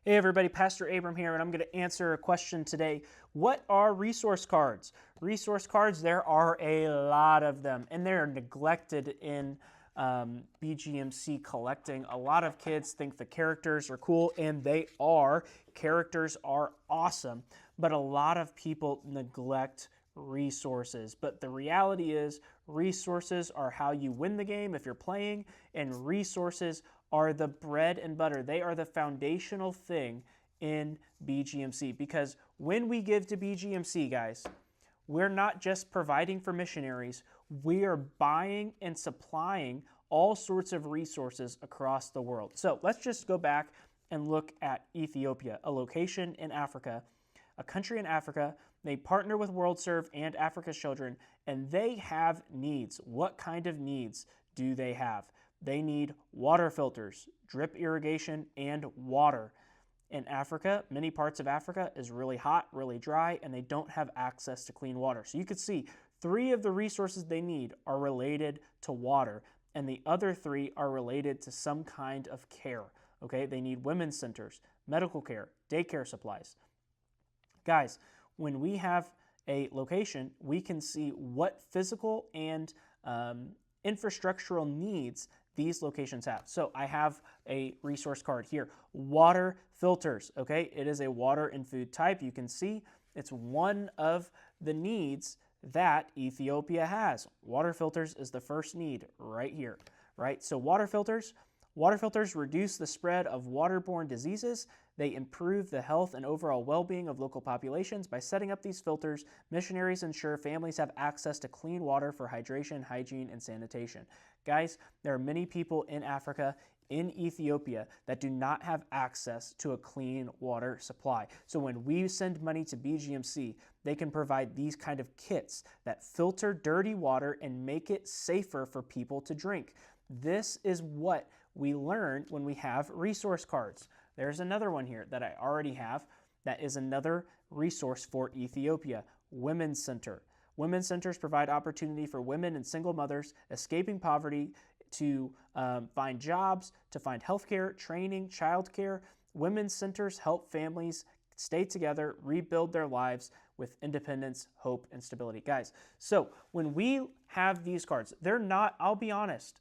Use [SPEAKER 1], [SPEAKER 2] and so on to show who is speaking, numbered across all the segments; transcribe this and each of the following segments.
[SPEAKER 1] Hey everybody, Pastor Abram here, and I'm going to answer a question today. What are resource cards? Resource cards, there are a lot of them, and they're neglected in BGMC collecting. A lot of kids think the characters are cool, and they are. Characters are awesome, but a lot of people neglect resources. But the reality is, resources are how you win the game if you're playing, and resources are the bread and butter. They are the foundational thing in BGMC, because when we give to BGMC, guys, we're not just providing for missionaries, we are buying and supplying all sorts of resources across the world. So let's just go back and look at Ethiopia, a location in Africa, a country in Africa. They partner with WorldServe and Africa's Children, and they have needs. What kind of needs do they have? They need water filters, drip irrigation, and water. In Africa, many parts of Africa is really hot, really dry, and they don't have access to clean water. So you could see 3 of the resources they need are related to water, and the other 3 are related to some kind of care. Okay, they need women's centers, medical care, daycare supplies. Guys, when we have a location, we can see what physical and infrastructural needs these locations have. So I have a resource card here. Water filters, okay? It is a water and food type. You can see it's one of the needs that Ethiopia has. Water filters is the first need right here, right? So water filters reduce the spread of waterborne diseases. They improve the health and overall well-being of local populations. By setting up these filters, missionaries ensure families have access to clean water for hydration, hygiene, and sanitation. Guys, there are many people in Africa, in Ethiopia, that do not have access to a clean water supply. So when we send money to BGMC, they can provide these kind of kits that filter dirty water and make it safer for people to drink. This is what we learn when we have resource cards. There's another one here that I already have that is another resource for Ethiopia, Women's Center. Women's centers provide opportunity for women and single mothers escaping poverty to find jobs, to find healthcare, training, childcare. Women's centers help families stay together, rebuild their lives with independence, hope, and stability. Guys, so when we have these cards, they're not, I'll be honest,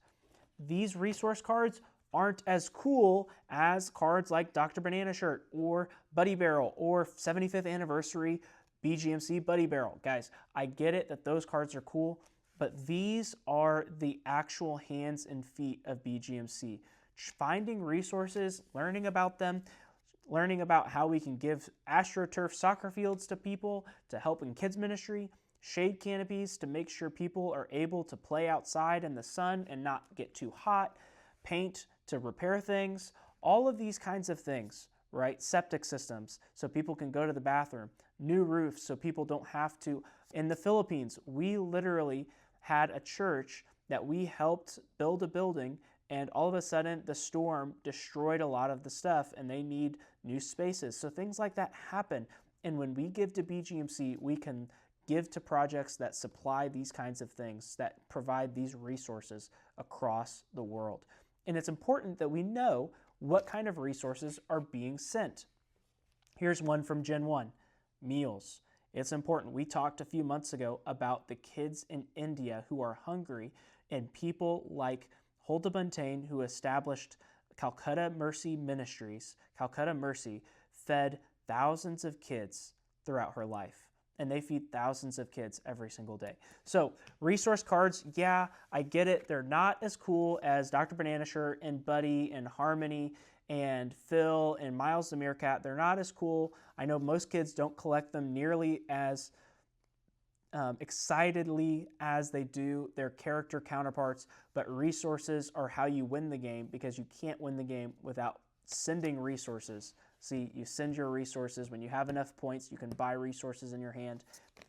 [SPEAKER 1] these resource cards aren't as cool as cards like Dr. Bananashirt or Buddy Barrel or 75th anniversary BGMC Buddy Barrel. Guys, I get it that those cards are cool, but these are the actual hands and feet of BGMC. Finding resources, learning about them, learning about how we can give AstroTurf soccer fields to people to help in kids ministry, shade canopies to make sure people are able to play outside in the sun and not get too hot, paint to repair things, all of these kinds of things, right? Septic systems so people can go to the bathroom, new roofs so people don't have to. In the Philippines, we literally had a church that we helped build a building, and all of a sudden the storm destroyed a lot of the stuff and they need new spaces. So things like that happen. And when we give to BGMC, we can give to projects that supply these kinds of things, that provide these resources across the world. And it's important that we know what kind of resources are being sent. Here's one from Gen 1, meals. It's important. We talked a few months ago about the kids in India who are hungry, and people like Hulda Buntain, who established Calcutta Mercy Ministries. Calcutta Mercy fed thousands of kids throughout her life, and they feed thousands of kids every single day. So resource cards, yeah, I get it. They're not as cool as Dr. Bananashirt and Buddy and Harmony and Phil and Miles the Meerkat. They're not as cool. I know most kids don't collect them nearly as excitedly as they do their character counterparts, but resources are how you win the game, because you can't win the game without sending resources. See, you send your resources. When you have enough points, you can buy resources in your hand,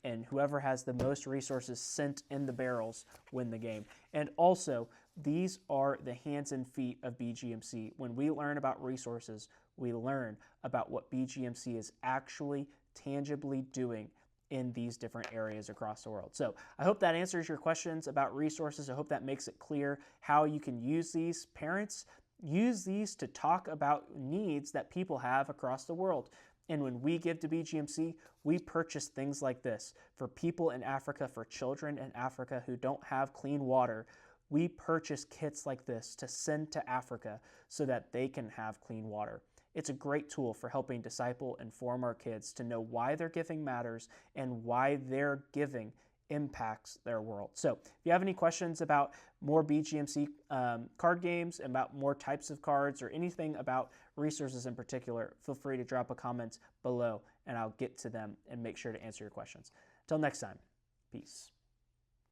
[SPEAKER 1] and whoever has the most resources sent in the barrels win the game. And also, these are the hands and feet of BGMC. When we learn about resources, we learn about what BGMC is actually tangibly doing in these different areas across the world. So I hope that answers your questions about resources. I hope that makes it clear how you can use these. Parents, use these to talk about needs that people have across the world. And when we give to BGMC, we purchase things like this for people in Africa, for children in Africa who don't have clean water. We purchase kits like this to send to Africa so that they can have clean water. It's a great tool for helping disciple and form our kids to know why their giving matters and why their giving impacts their world. So if you have any questions about more BGMC card games, about more types of cards, or anything about resources in particular, feel free to drop a comment below and I'll get to them and make sure to answer your questions. Until next time, peace.